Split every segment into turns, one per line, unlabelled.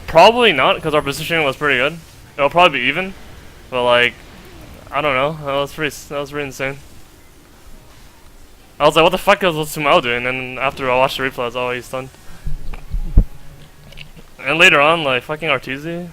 Probably not, because our positioning was pretty good. It'll probably be even, but like, I don't know. That was pretty insane. I was like, what the fuck is Sumo doing? And then after I watched the replay, I was like, oh, he's stunned. And later on, like, fucking Arteezy.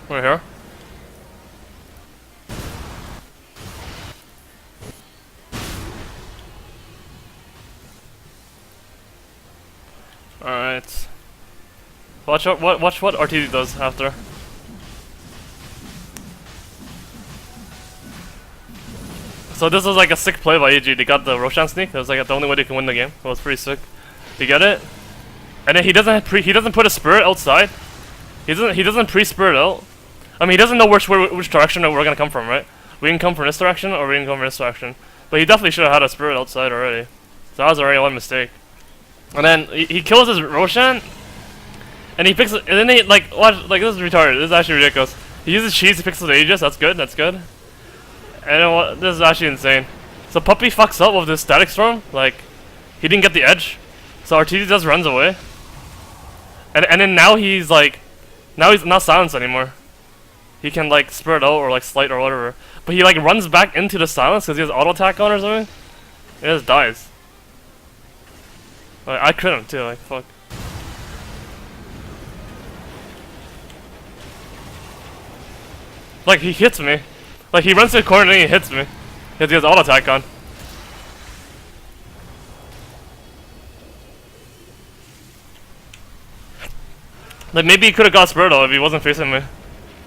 Right here. Alright. Watch what Arteezy does after. So this was like a sick play by EG. They got the Roshan sneak. It was like the only way they can win the game. It was pretty sick. You get it? And then he doesn't put a spirit outside. He doesn't pre-spirit out. I mean, he doesn't know which direction we're gonna come from, right? We can come from this direction, or we can come from this direction. But he definitely should have had a spirit outside already. So that was already one mistake. And then he kills his Roshan, and he picks. And then he like watch, like this is retarded. This is actually ridiculous. He uses cheese. He picks the Aegis. That's good. That's good. And this is actually insane. So Puppy fucks up with this static storm. Like he didn't get the edge. So Arteezy just runs away. And then now he's like, now he's not silenced anymore. He can like spirit out or like slight or whatever. But he like runs back into the silence because he has auto attack on or something. He just dies. Like, I crit him too, like fuck. Like he hits me. Like he runs to the corner and he hits me. Because he has auto attack on. Like maybe he could have got spirit out if he wasn't facing me.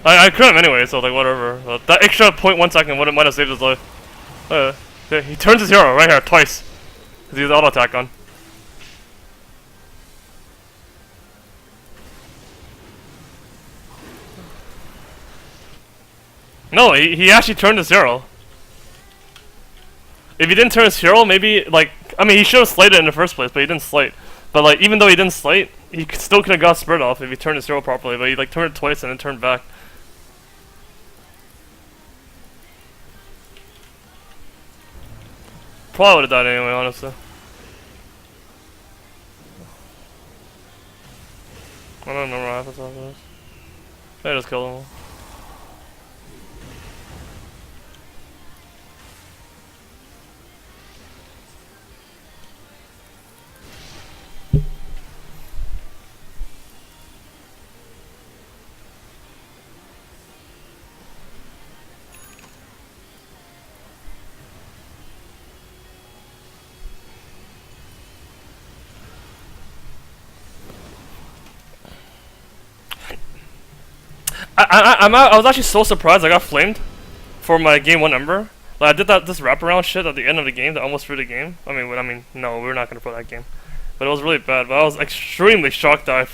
I crit him anyway, so like whatever. But that extra 0.1 second might have saved his life. He turns his hero right here twice. Because he has auto attack on. No, he actually turned his hero. If he didn't turn his hero, maybe like, I mean he should have slighted it in the first place, but he didn't slight. But like even though he didn't slight, he still could have got spirit off if he turned his hero properly, but he like turned it twice and then turned back. Probably would have died anyway, honestly. I don't know what happens after this. I just killed him. I was actually so surprised I got flamed for my game 1 ember. Like I did this wraparound shit at the end of the game that almost threw the game. I mean, no, we're not gonna play that game. But it was really bad. But I was extremely shocked that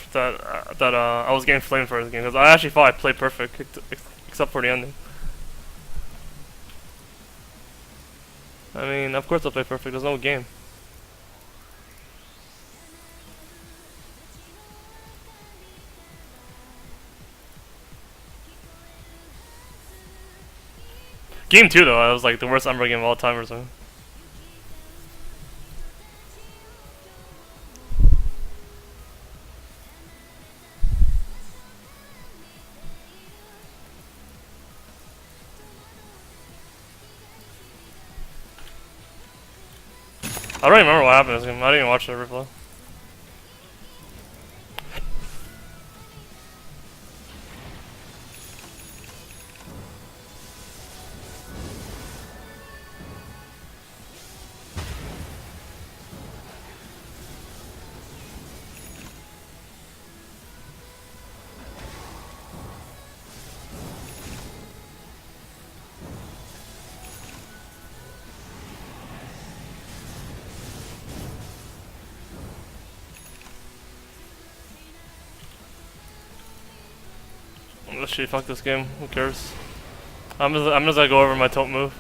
I was getting flamed for this game because I actually thought I played perfect except for the ending. I mean, of course I play perfect. There's no game. Game 2 though, I was like the worst Ember game of all time or something. I don't remember what happened in this game. I didn't even watch the replay. Let's see, fuck this game. Who cares? I'm just gonna go over my top move.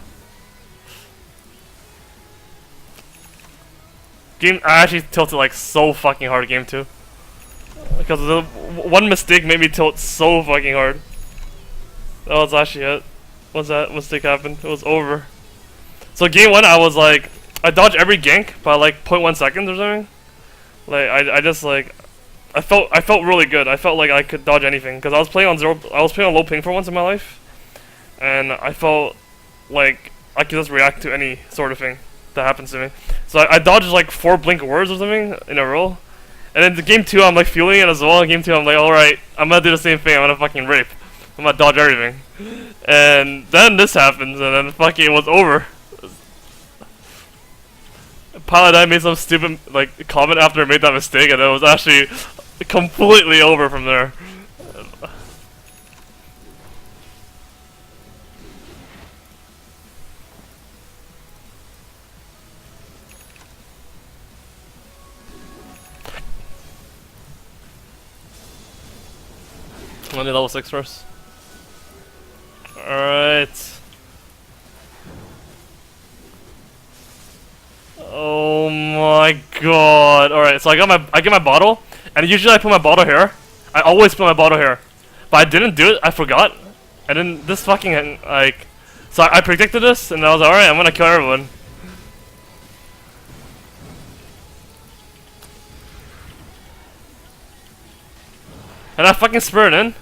Game, I actually tilted like so fucking hard game 2. Because the one mistake made me tilt so fucking hard. That was actually it. Once that mistake happened, it was over. So game 1, I was like, I dodged every gank by like 0.1 seconds or something. Like I just like, I felt really good. I felt like I could dodge anything because I was playing on low ping for once in my life, and I felt like I could just react to any sort of thing that happens to me. So I dodged like 4 blink words or something in a row. And then the game 2, I'm like feeling it as well. In game 2, I'm like, alright, I'm gonna do the same thing. I'm gonna fucking rape. I'm gonna dodge everything. And then this happens, and then fucking it was over. Paladin made some stupid like comment after I made that mistake, and it was actually completely over from there. I'm gonna level 6 first. Alright. Oh my god. Alright, so I get my bottle, and usually I put my bottle here. I always put my bottle here. But I didn't do it, I forgot. And then this fucking like, so I predicted this, and I was like, alright, I'm gonna kill everyone. And I fucking spurred in.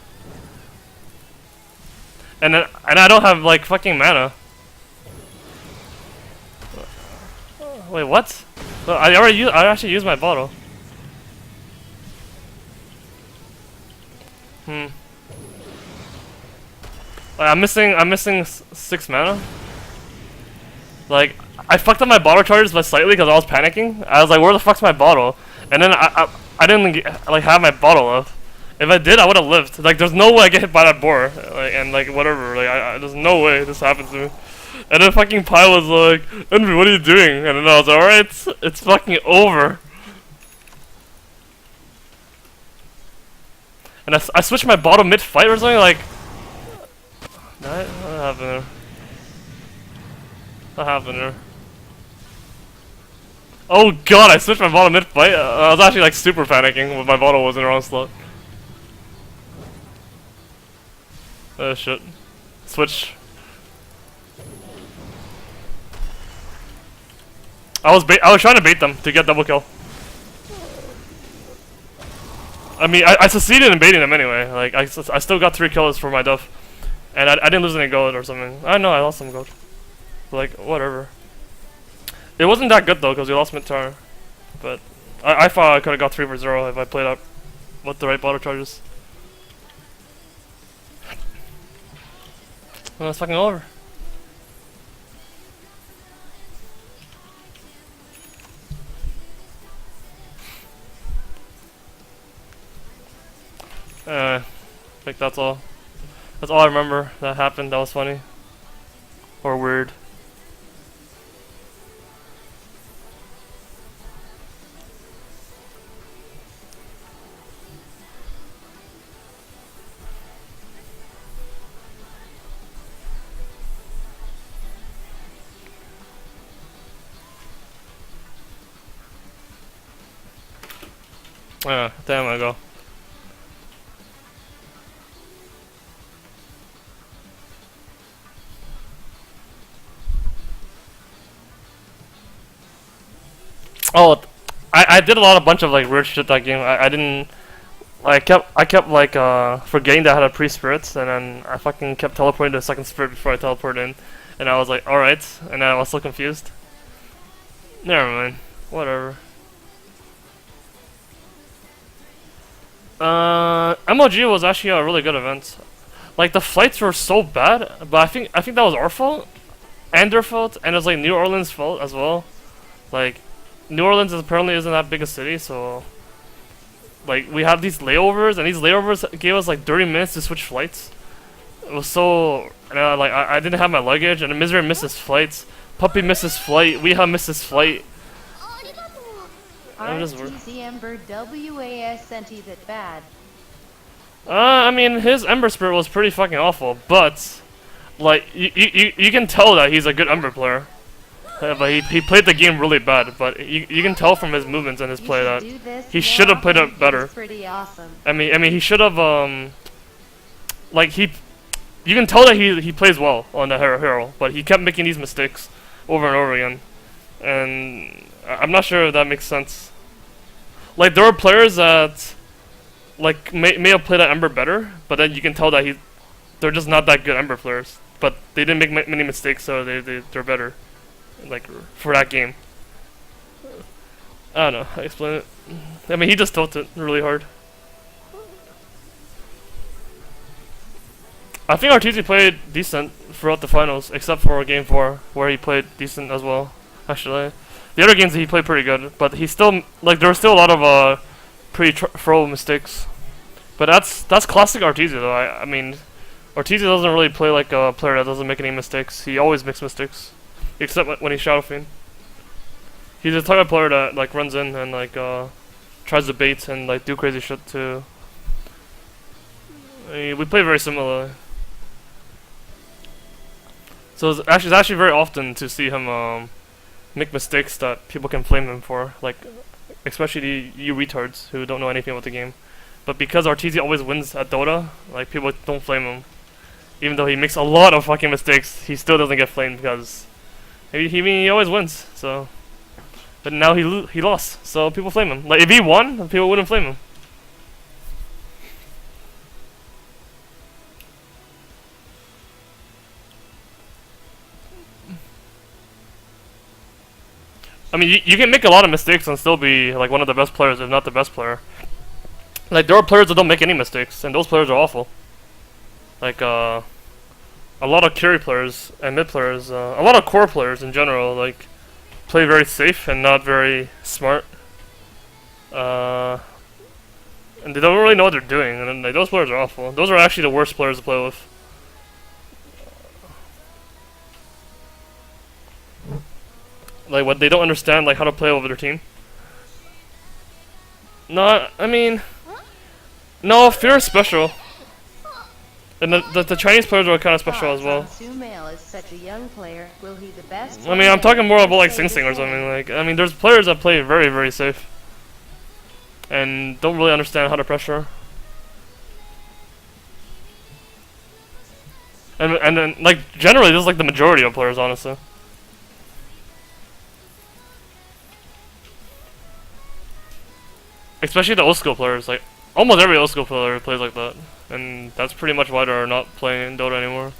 And I don't have like fucking mana. Wait, what? Well, I actually used my bottle. Like, I'm missing 6 mana. Like I fucked up my bottle charges by slightly because I was panicking. I was like, where the fuck's my bottle? And then I didn't like have my bottle up. If I did, I would have lived. Like, there's no way I get hit by that boar, like, and like whatever. Like, there's no way this happens to me. And then fucking Pi was like, "Envy, what are you doing?" And then I was like, "Alright, it's fucking over." And I switched my bottle mid-fight or something. Like, what happened there? What happened there? Oh god, I switched my bottle mid-fight. I was actually like super panicking when my bottle was in the wrong slot. Oh shit. Switch. I was trying to bait them to get double kill. I mean, I succeeded in baiting them anyway. Like, I still got 3 kills for my duff. And I didn't lose any gold or something. I know, I lost some gold. But like, whatever. It wasn't that good though, because we lost mid-tower. But I thought I could have got 3 for 0 if I played up with the right bottle charges. Well, it's fucking over. I think that's all. That's all I remember that happened. That was funny. Or weird. Damn, I go. Oh, I did a bunch of like weird shit that game. I didn't. I kept like forgetting that I had a pre-spirits, and then I fucking kept teleporting to the second spirit before I teleported in, and I was like, all right, and then I was so confused. Never mind, whatever. MLG was actually a really good event. Like the flights were so bad, but I think that was our fault, and their fault, and it was like New Orleans' fault as well. Like New Orleans apparently isn't that big a city, so like we have these layovers, and these layovers gave us like 30 minutes to switch flights. It was so, and I didn't have my luggage, and Misery missed his flights, Puppy missed his flight, Weeha missed his flight.
RTZ Ember WAS sent he that bad.
I mean, his Ember Spirit was pretty fucking awful, but like you can tell that he's a good Ember player. but he played the game really bad. But you can tell from his movements and his play that he should have played it better.
Pretty awesome.
I mean he should have like you can tell that he plays well on the hero, but he kept making these mistakes over and over again, and I'm not sure if that makes sense. Like there were players that like may have played at Ember better, but then you can tell that they're just not that good Ember players. But they didn't make many mistakes, so they're better, like for that game. I don't know how to explain it. I mean he just tilted really hard. I think RTZ played decent throughout the finals, except for Game 4, where he played decent as well. Actually, the other games he played pretty good, but he still like there were still a lot of pre-throw mistakes. But that's classic RTZ though. I mean, RTZ doesn't really play like a player that doesn't make any mistakes. He always makes mistakes, except when he's Shadow Fiend. He's the type of player that like runs in and like tries to bait and like do crazy shit too. I mean, we play very similarly. So it's actually very often to see him make mistakes that people can flame him for, like especially you retards who don't know anything about the game. But because RTZ always wins at DotA, like people don't flame him, even though he makes a lot of fucking mistakes. He still doesn't get flamed because he always wins. So, but now he lost, so people flame him. Like if he won, people wouldn't flame him. I mean, you can make a lot of mistakes and still be like one of the best players, if not the best player. Like there are players that don't make any mistakes, and those players are awful. Like a lot of carry players and mid players, a lot of core players in general, like play very safe and not very smart. And they don't really know what they're doing, and like, those players are awful. Those are actually the worst players to play with. Like what they don't understand, like how to play over their team. No, I mean, no, Fear is special, and the Chinese players are kind of special as well.
Sumail is such a young player. Will he the best?
I mean, I'm talking more about like Sing Sing or something. Like, I mean, there's players that play very very safe, and don't really understand how to pressure. And then like generally, this is like the majority of players, honestly. Especially the old school players, like almost every old school player plays like that, and that's pretty much why they're not playing Dota anymore.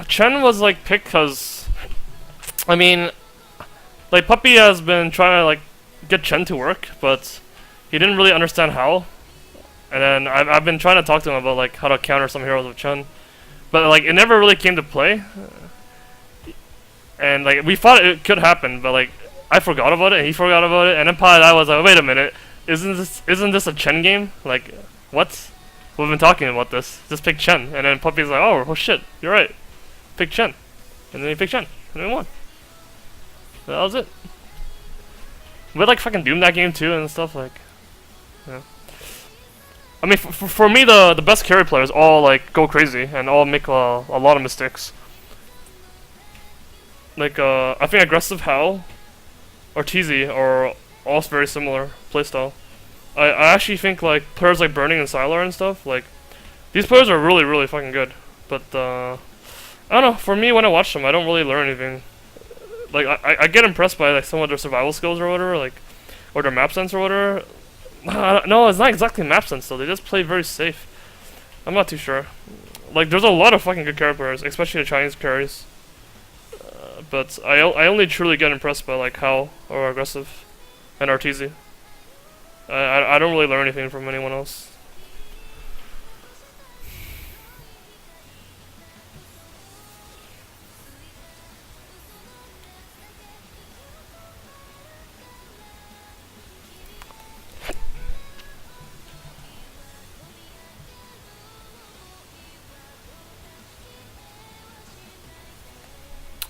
Chen was like picked because, I mean, like Puppy has been trying to like get Chen to work, but he didn't really understand how. And then I've been trying to talk to him about like how to counter some heroes with Chen, but like it never really came to play. And like we thought it could happen, but like I forgot about it, and he forgot about it, and then probably I was like, wait a minute, isn't this a Chen game? Like what? We've been talking about this. Just pick Chen, and then Puppy's like, oh shit, you're right. Pick Chen, and then he picked Chen, and then we won. So that was it. We had like fucking Doom that game too and stuff like. Yeah. I mean, for me, the best carry players all like go crazy and all make a lot of mistakes. Like I think Aggressive Howl or TZ are all very similar playstyle. I actually think like players like Burning and Sylar and stuff, like these players are really really fucking good. But I don't know. For me, when I watch them, I don't really learn anything. Like I get impressed by like some of their survival skills or whatever, like or their map sense or whatever. No, it's not exactly map sense though. They just play very safe. I'm not too sure. Like there's a lot of fucking good carry players, especially the Chinese carries. But I only truly get impressed by like Howl or Aggressive and RTZ. I don't really learn anything from anyone else.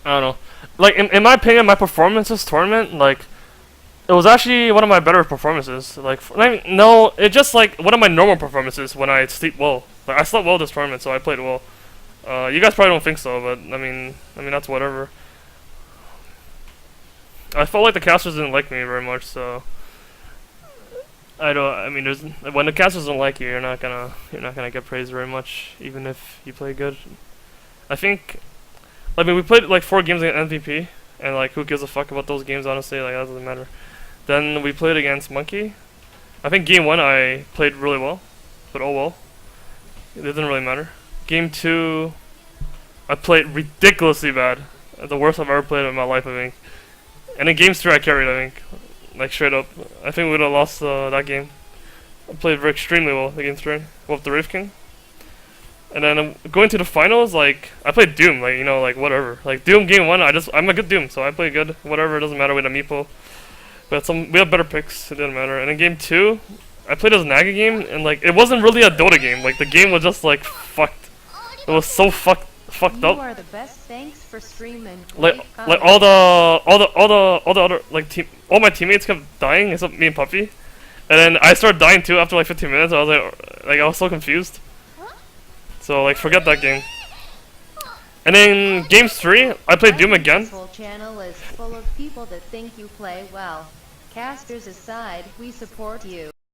I don't know. Like in my opinion, my performance this tournament, like it was actually one of my better performances. Like no, it just like one of my normal performances when I sleep well. Like I slept well this tournament, so I played well. You guys probably don't think so, but I mean that's whatever. I felt like the casters didn't like me very much, so I don't. I mean, there's when the casters don't like you, you're not gonna get praised very much, even if you play good. I think. I mean, we played like 4 games against MVP, and like who gives a fuck about those games? Honestly, like that doesn't matter. Then we played against Monkey. I think game 1 I played really well, but oh well. It didn't really matter. Game 2, I played ridiculously bad. The worst I've ever played in my life, I think. And in games 3 I carried, I think. Like straight up. I think we would have lost that game. I played extremely well the game 3 with the Wraith King. And then going to the finals, like I played Doom, like like whatever. Like Doom game 1, I'm a good Doom, so I play good. Whatever, it doesn't matter with a meeple. But we have better picks, it didn't matter. And in game 2, I played as Naga game, and like it wasn't really a Dota game. Like the game was just like fucked. It was so fucked up.
You are the best. Thanks for streaming.
Like all the other all my teammates kept dying except me and Puppy. And then I started dying too after like 15 minutes. I was like I was so confused. So like forget that game. And then game 3, I played Doom again.
This whole channel is full of people that think you play well. Casters aside, we support you.